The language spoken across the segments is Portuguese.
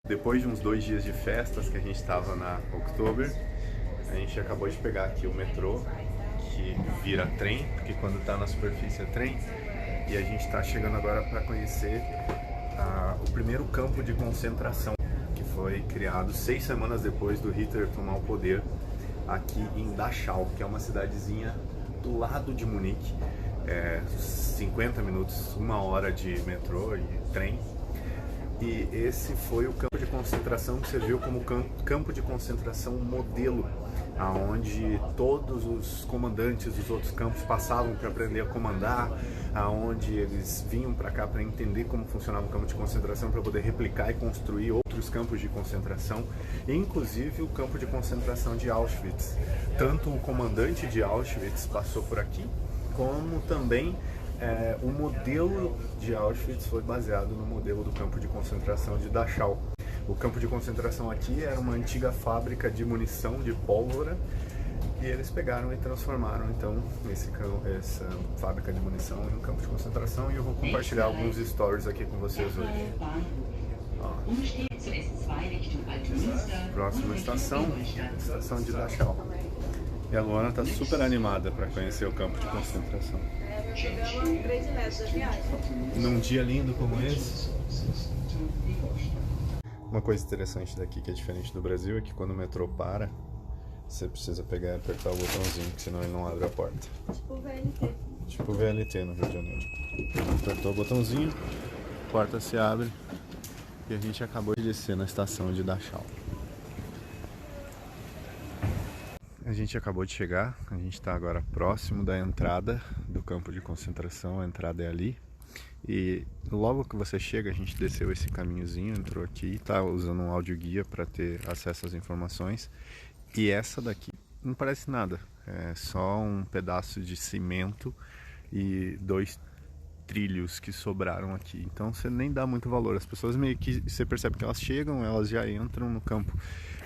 Depois de uns 2 dias de festas que a gente estava na Oktober, a gente acabou de pegar aqui o metrô, que vira trem, porque quando está na superfície é trem, e a gente está chegando agora para conhecer o primeiro campo de concentração, que foi criado 6 semanas depois do Hitler tomar o poder, aqui em Dachau, que é uma cidadezinha do lado de Munique, 50 minutos, 1 hora de metrô e trem. E esse foi o campo de concentração que serviu como campo de concentração modelo, aonde todos os comandantes dos outros campos passavam para aprender a comandar, aonde eles vinham para cá para entender como funcionava o campo de concentração, para poder replicar e construir outros campos de concentração, inclusive o campo de concentração de Auschwitz. Tanto o comandante de Auschwitz passou por aqui, como também o modelo de Auschwitz foi baseado no modelo do campo de concentração de Dachau. O campo de concentração aqui era uma antiga fábrica de munição de pólvora e eles pegaram e transformaram então essa fábrica de munição em um campo de concentração, e eu vou compartilhar alguns stories aqui com vocês hoje. Próxima estação de Dachau. E a Luana está super animada para conhecer o campo de concentração. Num dia lindo como esse. Uma coisa interessante daqui que é diferente do Brasil é que quando o metrô para, você precisa pegar e apertar o botãozinho, que senão ele não abre a porta. Tipo VLT. Tipo VLT no Rio de Janeiro. Apertou o botãozinho, a porta se abre e a gente acabou de descer na estação de Dachau. A gente acabou de chegar, a gente está agora próximo da entrada do campo de concentração, a entrada é ali. E logo que você chega, a gente desceu esse caminhozinho, entrou aqui, está usando um audioguia para ter acesso às informações. E essa daqui não parece nada, é só um pedaço de cimento e 2 trilhos que sobraram aqui. Então você nem dá muito valor, as pessoas meio que, você percebe que elas chegam, elas já entram no campo.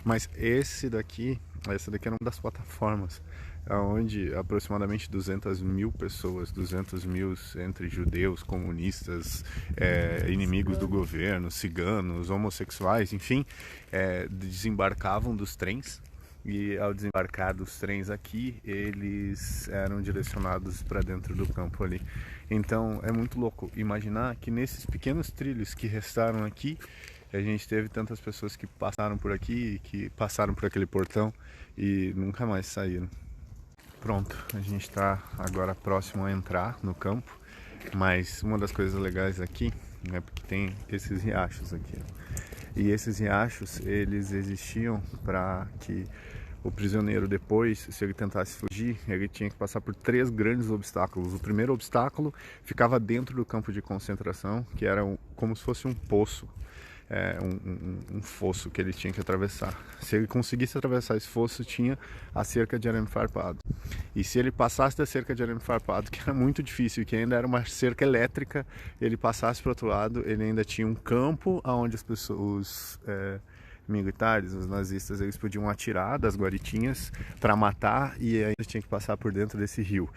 Mas essa daqui era uma das plataformas, onde aproximadamente 200 mil pessoas, 200 mil entre judeus, comunistas, inimigos do governo, ciganos, homossexuais, enfim, desembarcavam dos trens. E ao desembarcar dos trens aqui, eles eram direcionados para dentro do campo ali. Então é muito louco imaginar que nesses pequenos trilhos que restaram aqui, a gente teve tantas pessoas que passaram por aqui, que passaram por aquele portão e nunca mais saíram. Pronto, a gente está agora próximo a entrar no campo, mas uma das coisas legais aqui é porque tem esses riachos aqui. E esses riachos, eles existiam para que o prisioneiro depois, se ele tentasse fugir, ele tinha que passar por 3 grandes obstáculos. O primeiro obstáculo ficava dentro do campo de concentração, que era como se fosse um poço. Um fosso que ele tinha que atravessar. Se ele conseguisse atravessar esse fosso, tinha a cerca de arame farpado. E se ele passasse da cerca de arame farpado, que era muito difícil, que ainda era uma cerca elétrica, ele passasse para o outro lado, ele ainda tinha um campo onde as pessoas, militares, os nazistas, eles podiam atirar das guaritinhas para matar, e ainda tinha que passar por dentro desse rio.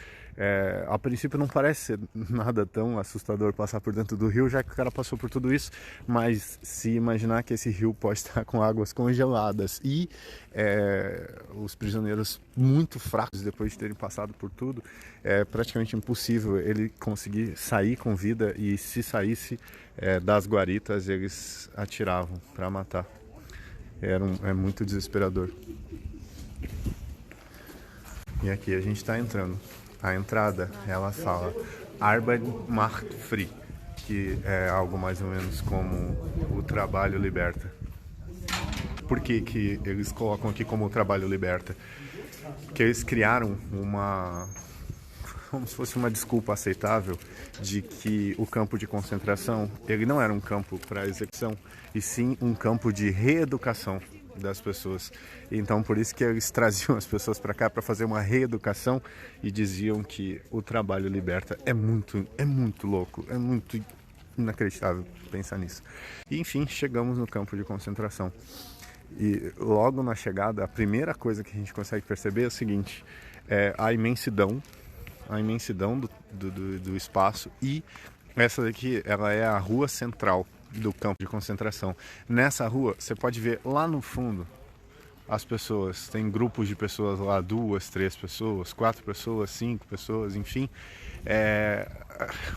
A princípio não parece ser nada tão assustador passar por dentro do rio, já que o cara passou por tudo isso, mas se imaginar que esse rio pode estar com águas congeladas e os prisioneiros muito fracos depois de terem passado por tudo, é praticamente impossível ele conseguir sair com vida, e se saísse das guaritas, eles atiravam para matar. É muito desesperador. E aqui a gente está entrando. A entrada, ela fala Arbeit macht frei, que é algo mais ou menos como o trabalho liberta. Por que eles colocam aqui como o trabalho liberta? Porque eles criaram como se fosse uma desculpa aceitável de que o campo de concentração, ele não era um campo para execução, e sim um campo de reeducação das pessoas. Então por isso que eles traziam as pessoas para cá para fazer uma reeducação, e diziam que o trabalho liberta. É muito louco, é muito inacreditável pensar nisso. E enfim, chegamos no campo de concentração. E logo na chegada, a primeira coisa que a gente consegue perceber é o seguinte: a imensidão do espaço. E essa daqui, ela é a rua central do campo de concentração. Nessa rua, você pode ver lá no fundo as pessoas. Tem grupos de pessoas lá, 2, 3 pessoas, 4 pessoas, 5 pessoas, enfim.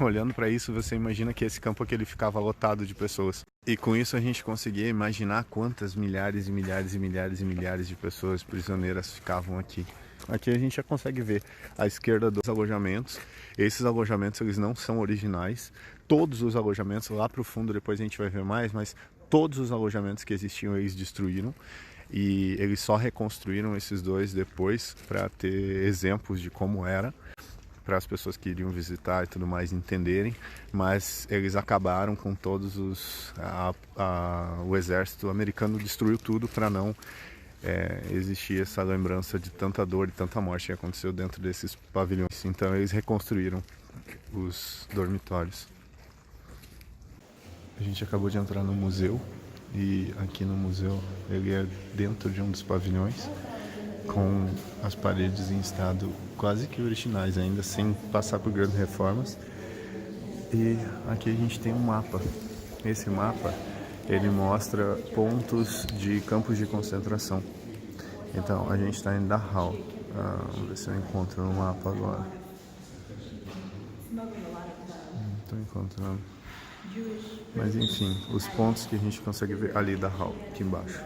Olhando para isso, você imagina que esse campo aqui ele ficava lotado de pessoas. E com isso a gente conseguia imaginar quantas milhares e milhares e milhares e milhares de pessoas prisioneiras ficavam aqui. Aqui a gente já consegue ver à esquerda dos alojamentos. Esses alojamentos eles não são originais. Todos os alojamentos lá para o fundo, depois a gente vai ver mais, mas todos os alojamentos que existiam eles destruíram. E eles só reconstruíram esses dois depois para ter exemplos de como era, para as pessoas que iriam visitar e tudo mais entenderem, mas eles acabaram com todos os... o exército americano destruiu tudo para não existir essa lembrança de tanta dor e tanta morte que aconteceu dentro desses pavilhões. Então eles reconstruíram os dormitórios. A gente acabou de entrar no museu. E aqui no museu ele é dentro de um dos pavilhões, com as paredes em estado quase que originais ainda, sem passar por grandes reformas. E aqui a gente tem um mapa. Esse mapa ele mostra pontos de campos de concentração. Então a gente está em Dachau. Vamos ver se eu encontro no mapa agora. Não estou encontrando. Mas enfim, os pontos que a gente consegue ver ali, Dachau, aqui embaixo.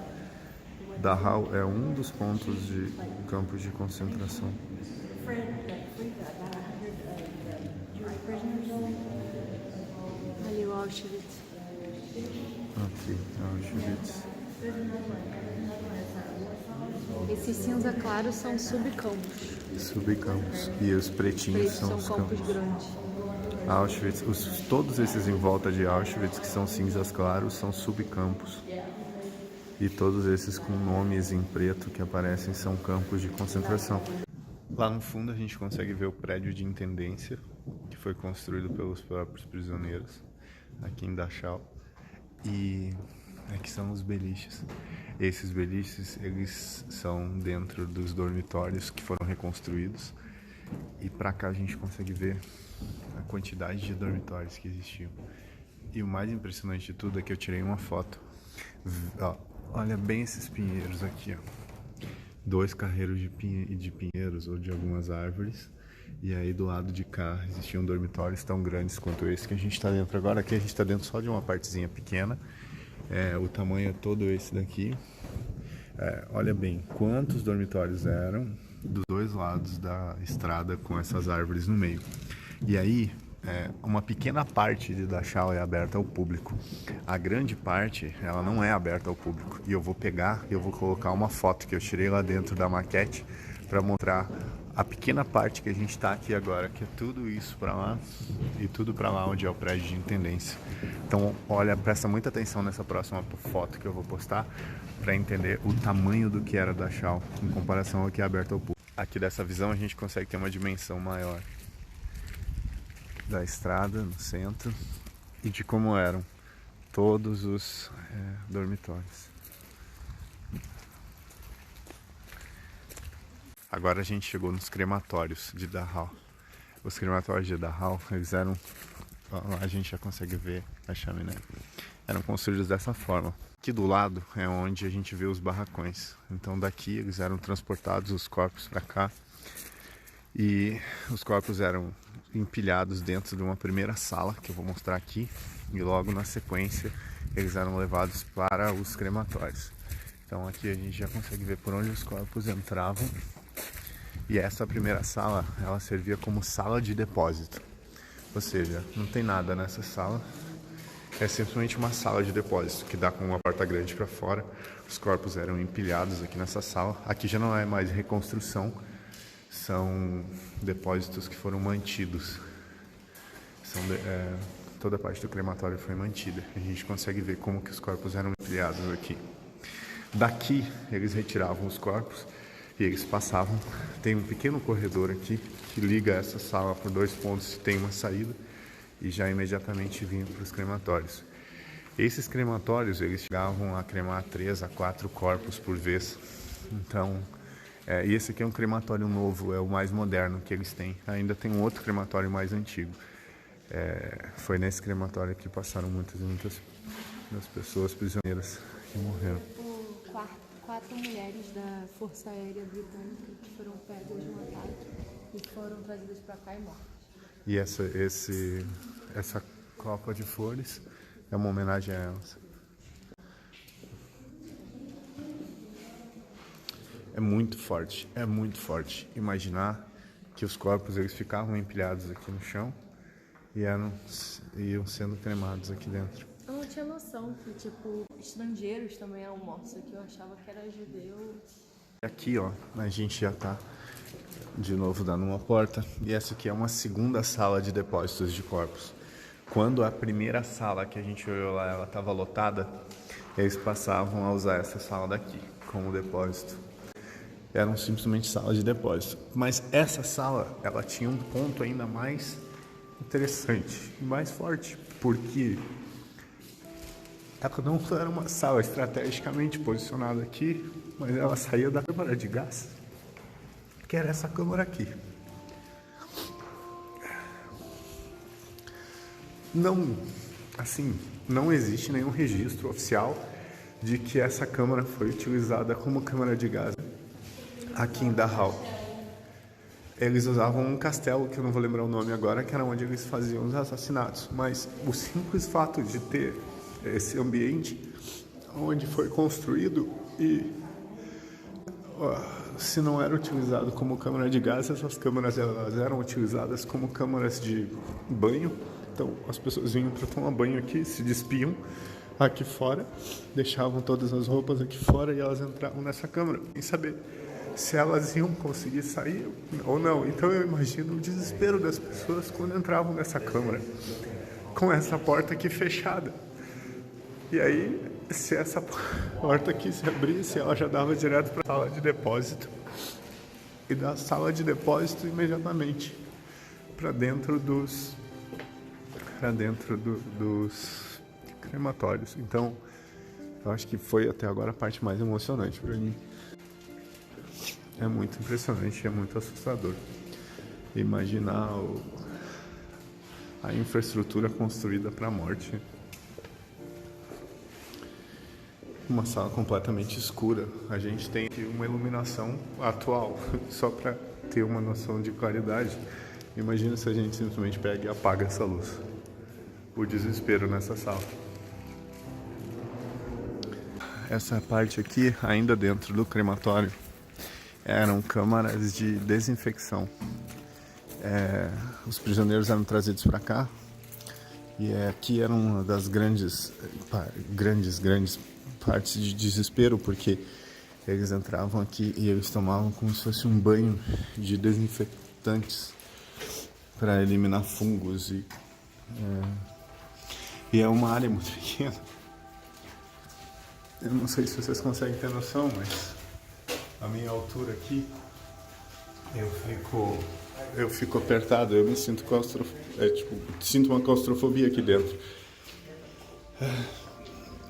Dachau é um dos pontos de campos de concentração. Ali o Auschwitz. Aqui, Auschwitz. Esses cinza claros são subcampos. Subcampos. E os pretinhos são os campos campos. grandes. Auschwitz, todos esses em volta de Auschwitz, que são cinzas claros, são subcampos. E todos esses com nomes em preto que aparecem são campos de concentração. Lá no fundo a gente consegue ver o prédio de intendência, que foi construído pelos próprios prisioneiros, aqui em Dachau. E aqui são os beliches. Esses beliches, eles são dentro dos dormitórios que foram reconstruídos. E pra cá a gente consegue ver a quantidade de dormitórios que existiam. E o mais impressionante de tudo é que eu tirei uma foto. Olha bem esses pinheiros aqui, ó. 2 carreiros de pinheiros ou de algumas árvores. E aí do lado de cá existiam dormitórios tão grandes quanto esse que a gente está dentro agora. Aqui a gente está dentro só de uma partezinha pequena. O tamanho é todo esse daqui. Olha bem quantos dormitórios eram dos dois lados da estrada com essas árvores no meio. E aí, uma pequena parte de Dachau é aberta ao público. A grande parte, ela não é aberta ao público. E eu vou pegar e eu vou colocar uma foto que eu tirei lá dentro da maquete para mostrar a pequena parte que a gente está aqui agora, que é tudo isso para lá e tudo para lá onde é o prédio de intendência. Então, olha, presta muita atenção nessa próxima foto que eu vou postar para entender o tamanho do que era Dachau em comparação ao que é aberto ao público. Aqui dessa visão a gente consegue ter uma dimensão maior da estrada no centro e de como eram todos os dormitórios. Agora a gente chegou nos crematórios de Dachau. Os crematórios de Dachau, eles eram... Lá a gente já consegue ver a chaminé. Eram construídos dessa forma. Aqui do lado é onde a gente vê os barracões. Então daqui eles eram transportados os corpos para cá. E os corpos eram empilhados dentro de uma primeira sala, que eu vou mostrar aqui. E logo na sequência eles eram levados para os crematórios. Então aqui a gente já consegue ver por onde os corpos entravam. E essa primeira sala, ela servia como sala de depósito. Ou seja, não tem nada nessa sala. É simplesmente uma sala de depósito que dá com uma porta grande para fora. Os corpos eram empilhados aqui nessa sala. Aqui já não é mais reconstrução, são depósitos que foram mantidos. Toda a parte do crematório foi mantida. A gente consegue ver como que os corpos eram empilhados aqui. Daqui eles retiravam os corpos e eles passavam. Tem um pequeno corredor aqui que liga essa sala por 2 pontos, tem uma saída. E já imediatamente vinham para os crematórios. Esses crematórios, eles chegavam a cremar 3 a 4 corpos por vez. Então, e esse aqui é um crematório novo, é o mais moderno que eles têm. Ainda tem um outro crematório mais antigo. Foi nesse crematório que passaram muitas das pessoas prisioneiras que morreram. Quatro mulheres da Força Aérea Britânica que foram pegas de um ataque e foram trazidas para cá e mortas. E essa copa de flores é uma homenagem a elas. É muito forte imaginar que os corpos eles ficavam empilhados aqui no chão e iam sendo cremados aqui dentro. Eu não tinha noção que, tipo, estrangeiros também eram mortos aqui. Eu achava que era judeu. Aqui, ó, a gente já tá de novo dando uma porta. E essa aqui é uma segunda sala de depósitos de corpos. Quando a primeira sala que a gente olhou lá, ela estava lotada, eles passavam a usar essa sala daqui como depósito. Eram simplesmente salas de depósito. Mas essa sala, ela tinha um ponto ainda mais interessante e mais forte, porque ela não só era uma sala estrategicamente posicionada aqui, mas ela saía da câmara de gás, que era essa câmara aqui. Não existe nenhum registro oficial de que essa câmara foi utilizada como câmara de gás aqui em Dachau. Eles usavam um castelo, que eu não vou lembrar o nome agora, que era onde eles faziam os assassinatos. Mas o simples fato de ter esse ambiente onde foi construído e se não era utilizado como câmara de gás, essas câmaras elas eram utilizadas como câmaras de banho. Então as pessoas vinham para tomar banho aqui, se despiam aqui fora, deixavam todas as roupas aqui fora e elas entravam nessa câmara sem saber se elas iam conseguir sair ou não. Então eu imagino o desespero das pessoas quando entravam nessa câmara com essa porta aqui fechada. E aí, se essa porta aqui se abrisse, ela já dava direto para a sala de depósito. E da sala de depósito imediatamente para dentro dos crematórios. Então, eu acho que foi até agora a parte mais emocionante para mim. É muito impressionante, é muito assustador. Imaginar a infraestrutura construída para a morte. Uma sala completamente escura. A gente tem aqui uma iluminação atual, só para ter uma noção de claridade. Imagina se a gente simplesmente pega e apaga essa luz. O desespero nessa sala. Essa parte aqui, ainda dentro do crematório, eram câmaras de desinfecção. Os prisioneiros eram trazidos para cá e aqui era uma das grandes partes de desespero, porque eles entravam aqui e eles tomavam como se fosse um banho de desinfetantes para eliminar fungos e é uma área muito pequena. Eu não sei se vocês conseguem ter noção, mas a minha altura aqui, eu fico apertado, eu me sinto sinto uma claustrofobia aqui dentro.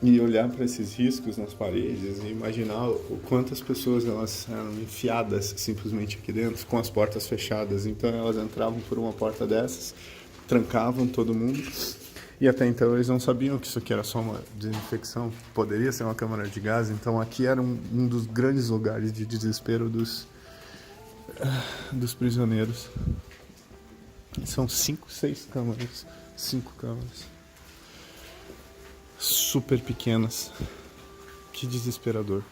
E olhar para esses riscos nas paredes e imaginar o quantas pessoas elas eram enfiadas simplesmente aqui dentro, com as portas fechadas. Então elas entravam por uma porta dessas, trancavam todo mundo. E até então eles não sabiam que isso aqui era só uma desinfecção, poderia ser uma câmara de gás. Então aqui era um dos grandes lugares de desespero dos prisioneiros. São 6 câmaras, 5 câmaras. Super pequenas. Que desesperador.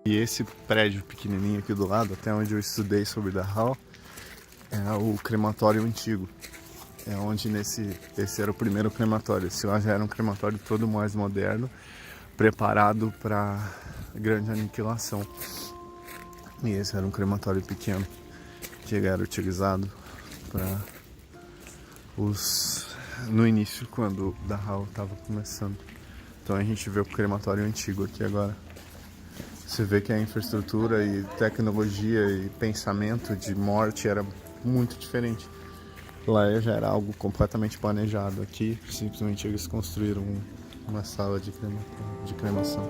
E esse prédio pequenininho aqui do lado, até onde eu estudei sobre Dachau, é o crematório antigo. É onde esse era o primeiro crematório. Esse lá já era um crematório todo mais moderno, preparado para grande aniquilação. E esse era um crematório pequeno, que era utilizado para no início, quando Dachau estava começando. Então a gente vê o crematório antigo aqui agora. Você vê que a infraestrutura e tecnologia e pensamento de morte era muito diferente. Lá já era algo completamente planejado. Aqui simplesmente eles construíram uma sala de cremação.